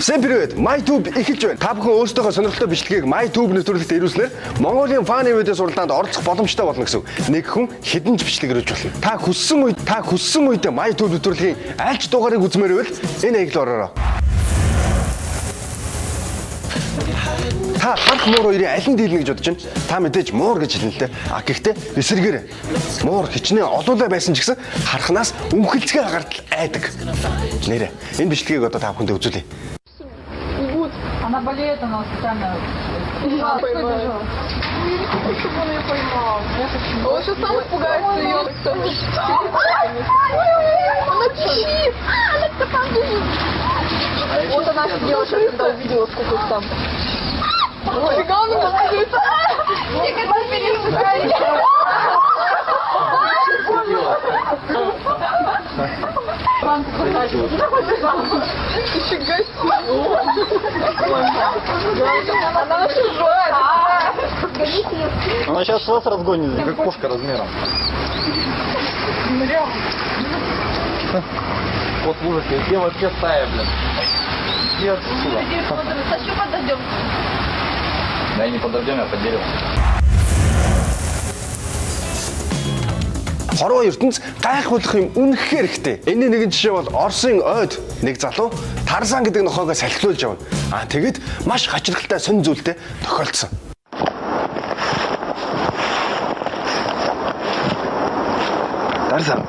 Всем привет! MyTube эхэлж байна. Та бүхэн өөрсдийнхөө сонирхолтой бичлэгийг MyTube нэвтрүүлэгт ирүүлснээр Монголын фаны видео сургалтанд орцох боломжтой болно гэсэн. Нэг хүн хэдэн ч бичлэг ирүүлж болно. Та хүссэн үед MyTube нэвтрүүлгийн аль ч дугаарыг үзмээр байвал энэ аяглал ороорой. Та харах муур хоёрын аль нь дийлнэ гэж бодож байна? Та мэдээж муур гэж хэлнэ л дээ. Гэхдээ эсэргээр муур хичнээн олуулаа байсан ч гэсэн харахнаас өмхөлцгөө агартал айдаг. Нэрэ энэ бичлэгийг одоо та бүхэндээ үзүүлье. Она болеет, она специально. Я поймаю. Чтобы он ее поймал. Он сейчас сам испугается ее. Она чит! Она там бежит. Вот она девушка, когда увидела, сколько их там. Ой, фига, она бежит. Никогда не переступай. Нифига себе! Она чужая! Она сейчас вас разгонит, как кошка размером. Вот в ужасе, где вообще стая, блин? Где отсюда? Зачем подождем? Да и не подождем, а под дерево. Хорвоо ертөнц гайхуулах юм үнэхээр хэрэгтэй. Энэний нэгэн жишээ бол Оросын ойд нэг залуу Тарзан гэдэг нохоогоо салхилуулж явна. Тэгэд маш хачирхалтай сонь зүйлтэй тохиолдсон. Тарзан.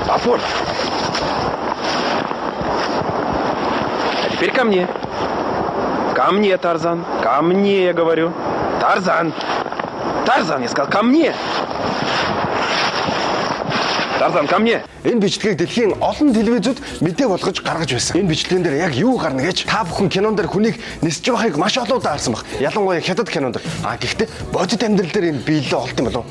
Апол. А теперь ко мне. Ко мне, Тарзан. Ко мне, я говорю. Тарзан. Тарзан, я сказал, ко мне. Тарзан, ко мне. Энэ бичлэгийг дэлхийн олон телевизүүд мэдээ болгож гаргаж байсан. Энэ бичлэгэн дээр яг юу гарна гэж та бүхэн кинон дээр хүнийг нисэж байгааг маш олоодаа харсан баг. Ялангуяа хятад кинон дээр. Гэхдээ бодит амьдрал дээр энэ биелээ олд юм болов.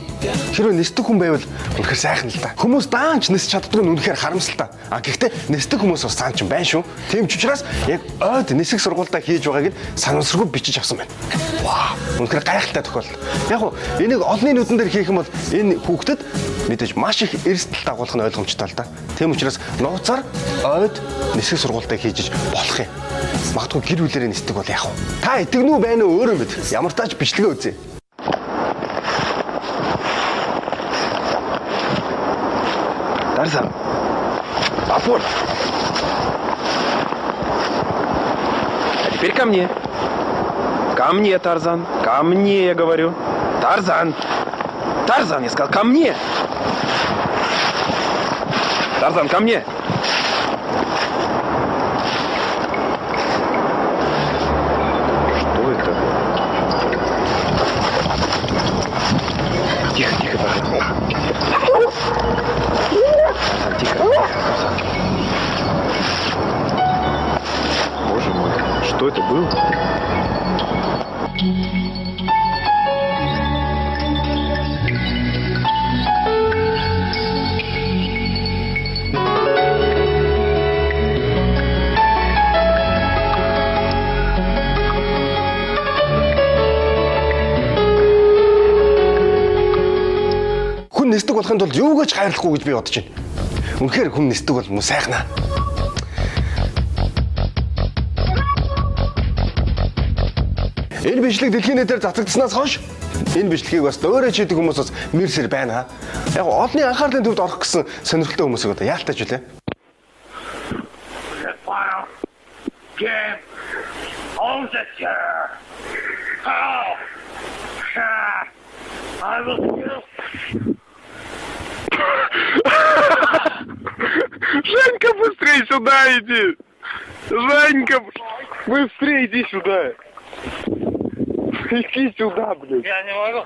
Хэрвээ нисдэг хүн байвал үнэхээр сайхан л да. Хүмүүс даанч нисэж чаддаг нь үнэхээр харамсалтай. Гэхдээ нисдэг хүмүүс бас цаан ч байна шүү. Тийм ч учраас яг ойд нисэх сургуультаа хийж байгааг нь санамсаргүй бичиж авсан байна. Вау, үнэхээр гайхалтай тохиолдол. Яг уу энийг олонний нүдэн дээр хийх юм бол энэ хүүхдэд мэдээж маш их эрсдэл дагуулах нь ойлгомжтой л да. Тийм учраас нууцаар ойд нисэх сургуультаа хийж болох юм. Магадгүй гэр бүлэрээ нисдэг бол яах вэ? Та итгэнүү байна уу өөрөө мэд. Ямар тач бичлэгээ үзье. Тарзан. Апол. А теперь ко мне. Ко мне, Тарзан. Ко мне, я говорю. Тарзан. Тарзан, я сказал, ко мне. Тарзан, ко мне. Что это? Тихо, тихо, пожалуйста. Тихо. Боже мой, что это было? Нисдэг болохын тулд юугаач хайрлахгүй гэж би бодож байна. Үнэхээр хүн нисдэг бол муу сайхнаа. Энэ бичлэг дэлхийн нийтээр цацагдсанаас хойш энэ бичлэгийг бас өөрөө чийдэг хүмүүс бас мэрсэр байна. Яг олонний анхаарлын төвд орох гэсэн сонирхолтой хүмүүсийг одоо яалтаж үлээ. Женька, быстрее сюда иди! Женька, быстрее иди сюда! Иди сюда, блин! Я не могу!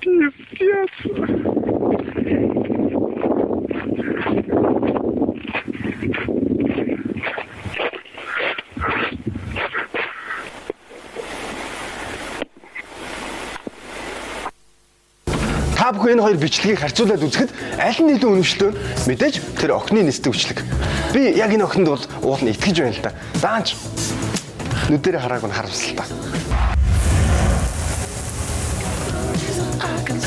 Пиздец! Та Та бүхэн энэ хоёр бичлэгийг харьцуулаад үзэхэд аль нь илүү үнэмшилтэй вэ? Мэдээж тэр охины нисдэг бичлэг. Би яг энэ охинд бол уул нь итгэж байна л да. Даанч нүдэрээ харааг нь харамсал та.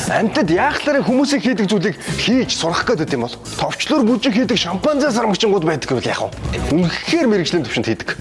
Амьтад яахлаараа хүмүүсийн хийдэг зүйлийг хийж сурах гэдэг юм бол товчлоор бүжиг хийдэг шампанзе сармагчингууд байдаг гэвэл яах вэ? Үнэхээр мэрэгжлийн төвшөнд хийдэг.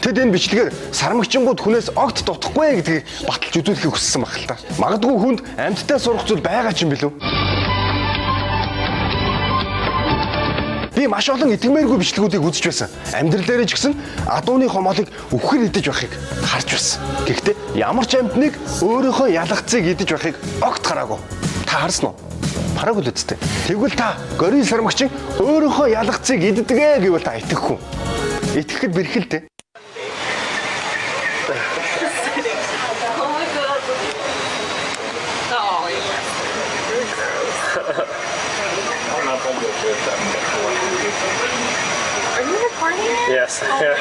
Тэд энэ бичлэгээр сармагчингууд хүнээс огт дутахгүй гэдгийг баталж үзүүлэхийг хүссэн баг л та. Магадгүй хүнд амьтдаа сурах зүйл байгаа ч юм билүү? Би маш олон итгэмээргүй бичлэгүүдийг үзэж байсан. Амьдрал дээр ч гэсэн адууны хомоолыг өвхөр идэж байхыг харж байсан. Гэхдээ ямар ч амьтныг өөрийнхөө ялгцыг идэж байхыг огт хараагүй. Та харсан уу? Хараагүй л үсттэй. Тэгвэл та горил сармагчин өөрийнхөө ялгцыг иддэг гэвэл та итгэхгүй. Итгэхэд бэрхэлтэй. Are you recording it? Yes. Yeah.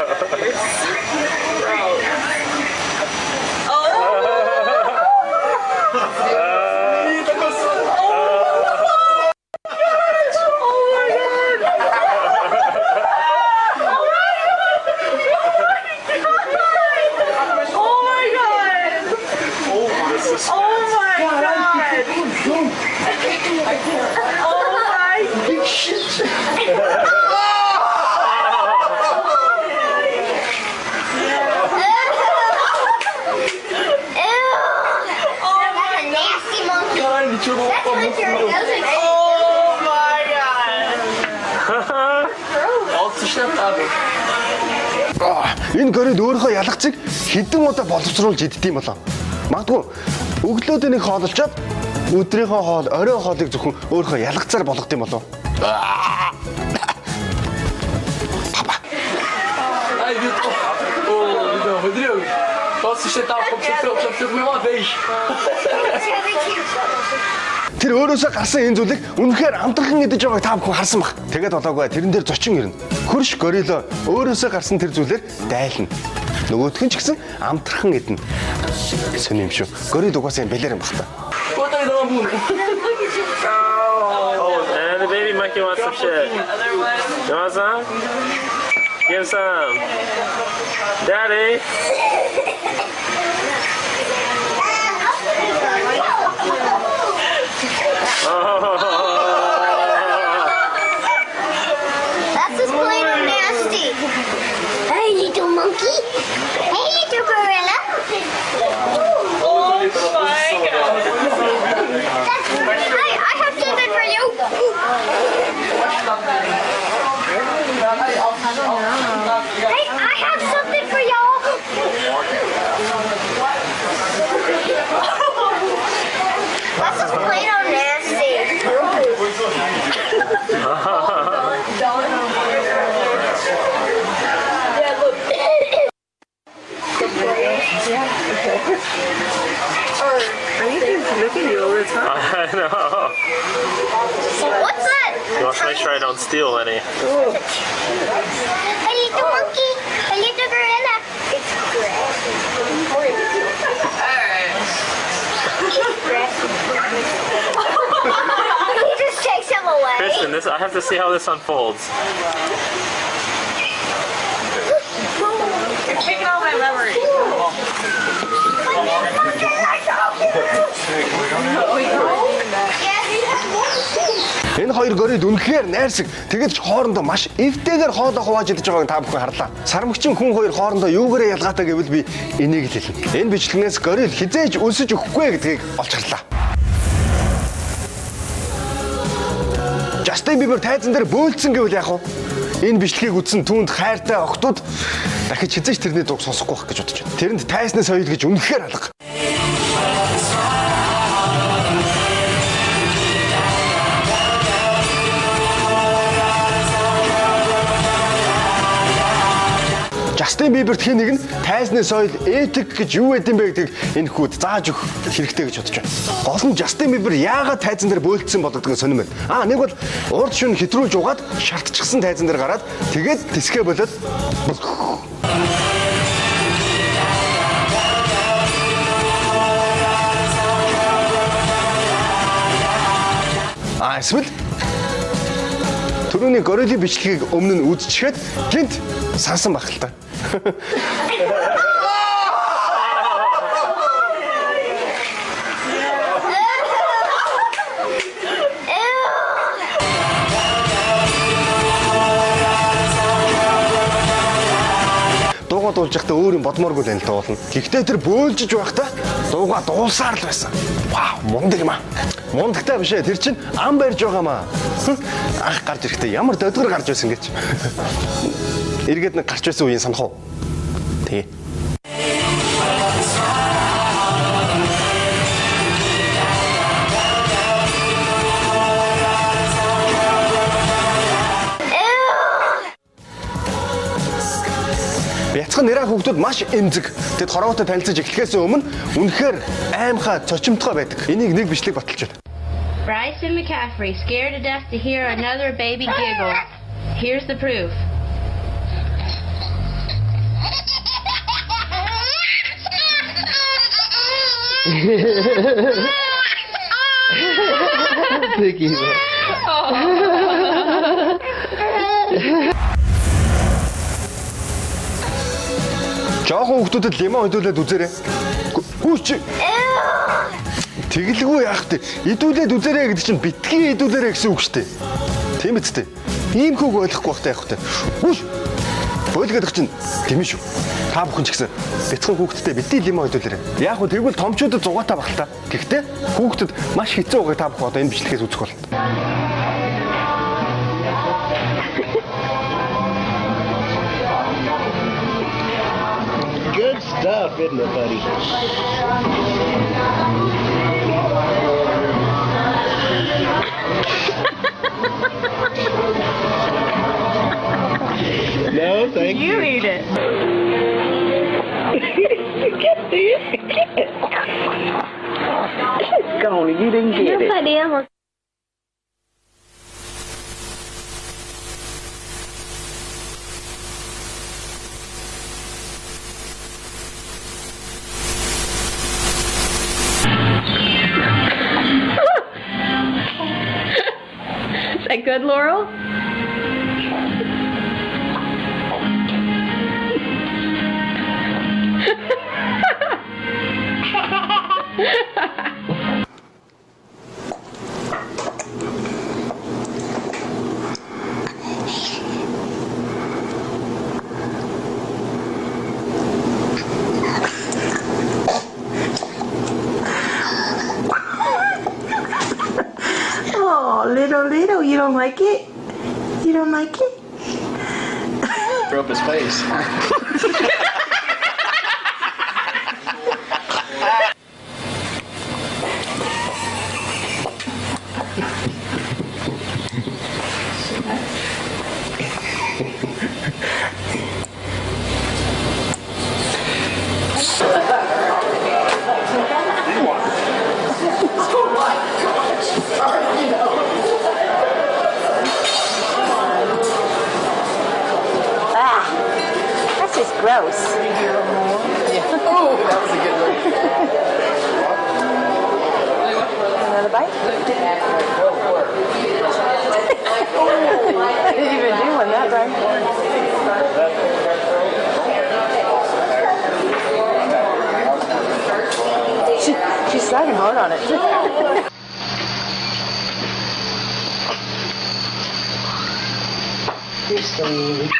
Энэ горил өөрийнхөө ялгцыг хэдэн удаа боловсруулж иддэг юм болоо. Магадгүй өглөөд нэг хоололчоод өдрийнхөө хоол, оройн хоолыг зөвхөн өөрийнхөө ялгцаар болгох юм болоо. Папа. Ай би Rodrigo, posso chutar um pouco vez. Тэр өөрөөсөө гарсан энэ зүйлийг үнэхээр амтархан идэж байгааг та бүхэн харсан баг. Тэгээд болоогүй тэрэн дээр зочин ирнэ. Хөрш горило өөрөөсөө гарсан тэр зүйлээр дайлна. Нөгөөх нь ч гэсэн амтархан идэнэ. Сони юм шүү. Горил угаасаа бэлэр юм баг та. Oh, and the baby monkey wants some shit. You want some? Give some. Daddy. That's just plain old nasty. Hey, little monkey. Hey, little gorilla. Oh my god. Hey, I have something for you. Hey, I have something for y'all. That's just plain old nasty. Yeah, look. I need him to look at you all the time. I know. What's that? You want to make sure I don't steal any. A little monkey, a little gorilla. It's grass. He just takes him away. Christian, I have to see how this unfolds. You're taking all my memories. Энэ хоёр горил үнэхээр найрсаг. Тэгэл ч хоорондоо маш эвтэйгээр хоолоо хувааж идэж байгааг та бүхэн харлаа. Сармагчин хүн хоёр хоорондоо юугаараа ялгаатай гэвэл би энийг л хэлнэ. Энэ бичлэгнээс горил хизээж өлсөж өгөхгүй гэдгийг олж харлаа. Justin Bieber тайзан дээр бөөлцсөн гэвэл яах вэ? Энэ бичлэгийг үзсэн түүнд хайртай охтууд дахиж хизээж тэрний дууг сонсохгүй байх гэж бодож байна. Тэрэнд тайсны соёл гэж үнэхээр алга. Justin Bieber тхэн нэг нь тайзны соёл этик гэж юу байд юм бэ гэдгийг энэ хүүд зааж өгөх хэрэгтэй гэж бодож байна. Гол нь Justin Bieber яагаад тайзан дээр бөөлдсөн болдгоо сонирм байна. Нэг бол урд шөнө хэтрүүлж угаад шартчихсан тайзан дээр гараад тэгээд тисгэ болоод эсвэл түрүүний гориллын бичлэгийг өмнө нь үзчихээд гинт сансан баг л та. Дуугаа дуулж байхдаа өөр юм бодмооргүй л энэ дуулна. Гэхдээ тэр бөөлжиж байхдаа дуугаа дуулсаар л байсан. Вау, мундаг юм аа. Мундагтай биш ээ. Тэр чинь ам барьж байгаамаа. Анх гарч ирэхдээ ямар додгор гарч байсан гэж. Эргээд нэг гарч байсан үеийн санах уу? Тэгээ. Бяцхан нэраа хүүхдүүд маш эмзэг. Тэд хорвоотой танилцаж эхлэхээс өмнө үнэхээр аимхай цочимтгой байдаг. Энийг нэг бичлэг баталж байна. Bryson McCaffrey scared to death to hear another baby giggle. Here's the proof. Жохон хүүхдүүдэд лимон хөдөлөөд үзээрэй. Хүүч. Тэгэлгүй яах вэ? Идүүлээд үзээрэй гэдэг чинь битгий идүүлээрэй гэсэн үг шүү дээ. Тийм үстэй. Ийм хүүг ойлгохгүй байхтай яах вэ? Хүүш. Бойлгодох чинь тийм шүү. Та бүхэн ч гэсэн бяцхан хүүхдтэй битгий лимон хөдөлөөрэй. Яг нь тэгвэл томчуудад зугаатай баг та. Гэхдээ хүүхдэд маш хэцүү байгааг та бүхэн одоо энэ бичлэгээс үзэх болно. Good stuff, isn't it, buddy? No, thank you. You eat it. Get this. It's gone. You didn't get it. Yes, I did. Is that good, Laurel? Oh, little, you don't like it? You don't like it? Rub his face. That's just gross. Oh, that was a good one. Another bite? I didn't even do one that time. She's slagging hard on it. You're sweet.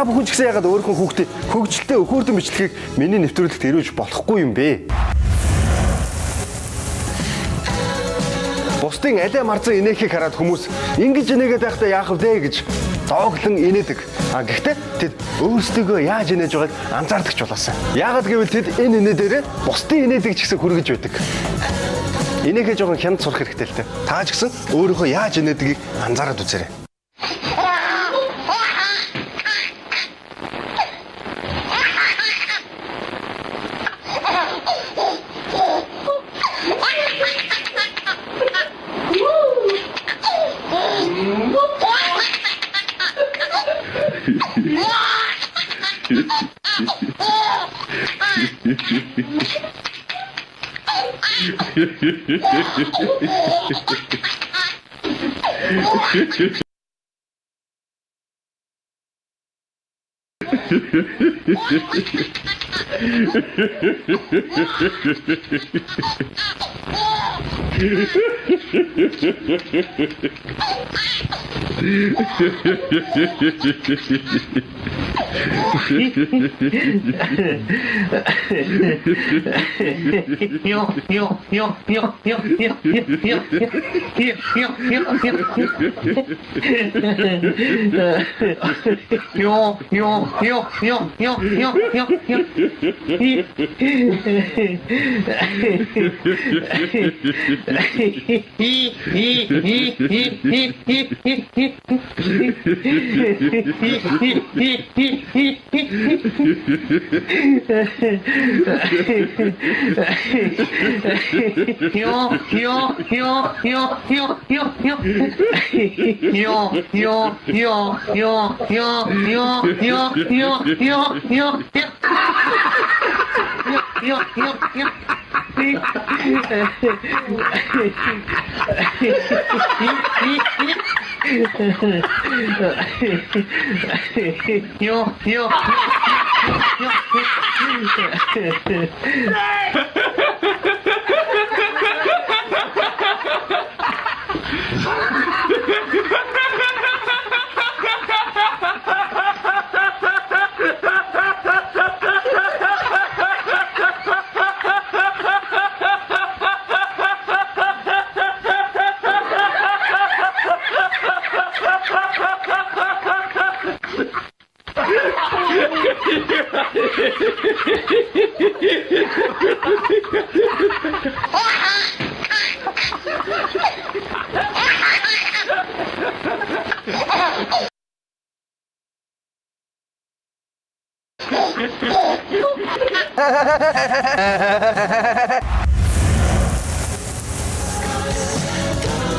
та бүхэн ч гэсэн ягаад өөрийнхөө хүүхдээ хөгжилтэй өхөөртөн бичлэгийг миний нэвтрүүлэгт ирүүлж болохгүй юм бэ? Бусдын алей марзан инээхийг хараад хүмүүс ингэж инээгээд байхдаа яах вэ гэж дооглон инээдэг. Гэхдээ тэд өөрсдөө яаж инээж байгааг анзаардаг ч болоосаа. Яагаад гэвэл тэд энэ инээ дээрээ бусдын инээдэг ч гэсэн хүргэж байдаг. Инээхээ жоохон хянд сурах хэрэгтэй л дээ. Та ч гэсэн өөрийнхөө яаж инээдгийг анзаараад үзээрэй.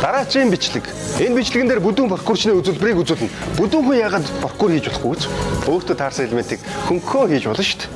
Дараагийн бичлэг. Энэ бичлэгэн дээр бүдүүн паркурчны үзүүлбэрийг үзүүлнэ. Бүдүүн хүн яагаад паркур хийж болохгүй гэж өөртөө таарсан элементийг хөнгөө хийж болно шүү дээ.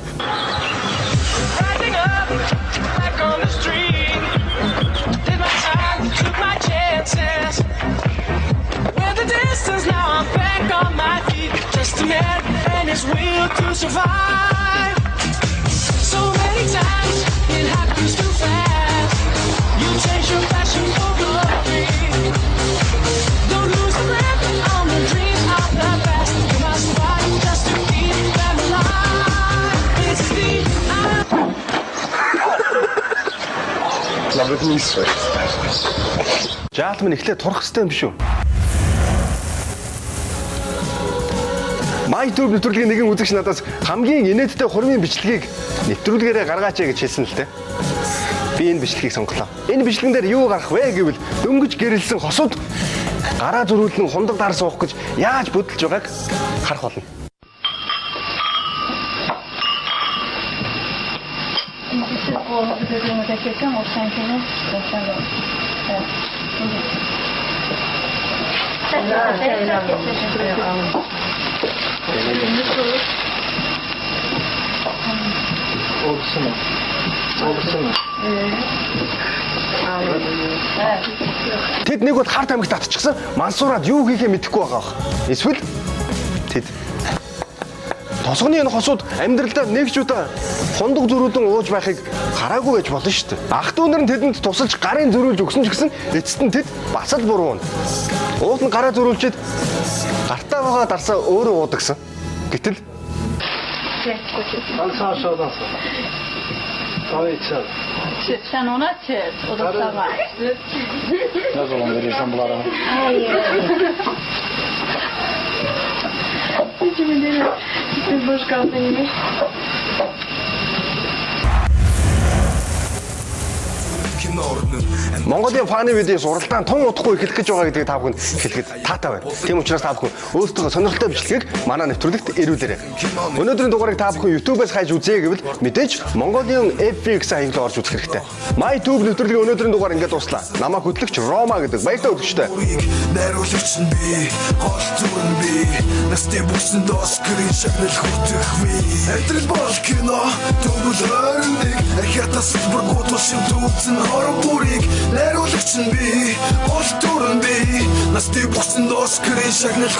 Жаалмын эхлээд турах хэрэгтэй юм биш үү? YouTube нэвтрүүлгийн нэгэн үзэгч надаас хамгийн инээдтэй хурмын бичлэгийг нэвтрүүлгээрээ гаргаач гэж хэлсэн л дээ. Би энэ бичлэгийг сонголоо. Энэ бичлэгэн дээр юу гарах вэ гэвэл дөнгөж гэрэлсэн хосууд гараа зөрүүлэн хундаг даар суух гэж яаж бүдэлж байгааг харах болно. Тэд нэг бол харт амигт татчихсан мансуураад юу хийхээ мэдэхгүй байгаа бах. Эсвэл тэд тосгоны энэ хосууд амьдралдаа нэг ч удаа хундаг зөрүүлэн ууж байхыг хараагүй гэж болно шүү дээ. Ах дүүнэр нь тэдэнд тусалж гарын зөрүүлж өгсөн ч гэсэн эцэст нь тэд бас л буруу. Уут нь гараа зөрүүлчихэд гартаа байгаа дарсаа өөрөө уудагсан. Гэтэл Sen ona çiz. O da sana. Ne zaman veriyorsun bunlara? Видимо, Лена, ты будешь как-нибудь. Монголын фаны видео суралдаан тун удахгүй эхлэх гэж байгаа гэдгийг та бүхэнд хэлэхэд таатай байна. Тийм учраас та бүхэн өөрсдөө сонирхолтой бичлэгийг манай нэвтрүүлэгт ирүүлээрэй. Өнөөдрийн дугаарыг та бүхэн YouTube-аас хайж үзье гэвэл мэдээж Mongolian FX хаягдал орж үзэх хэрэгтэй. My YouTube нэвтрүүлгийн өнөөдрийн дугаар ингээд дуслаа. Намайг хөтлөгч Рома гэдэг баяртай өдөрчтэй. Найруулагч нь би, гол зүр нь би. Насны бүсэн дос гэрийн шагнал хүртэх ми. Эдрэл бол кино, төгөл хойрныг. Ахятас бүргүүд машин төвцөн хорон бүрийг. Найруулагч нь би, гол зүр нь би. Насны бүсэн дос гэрийн шагнал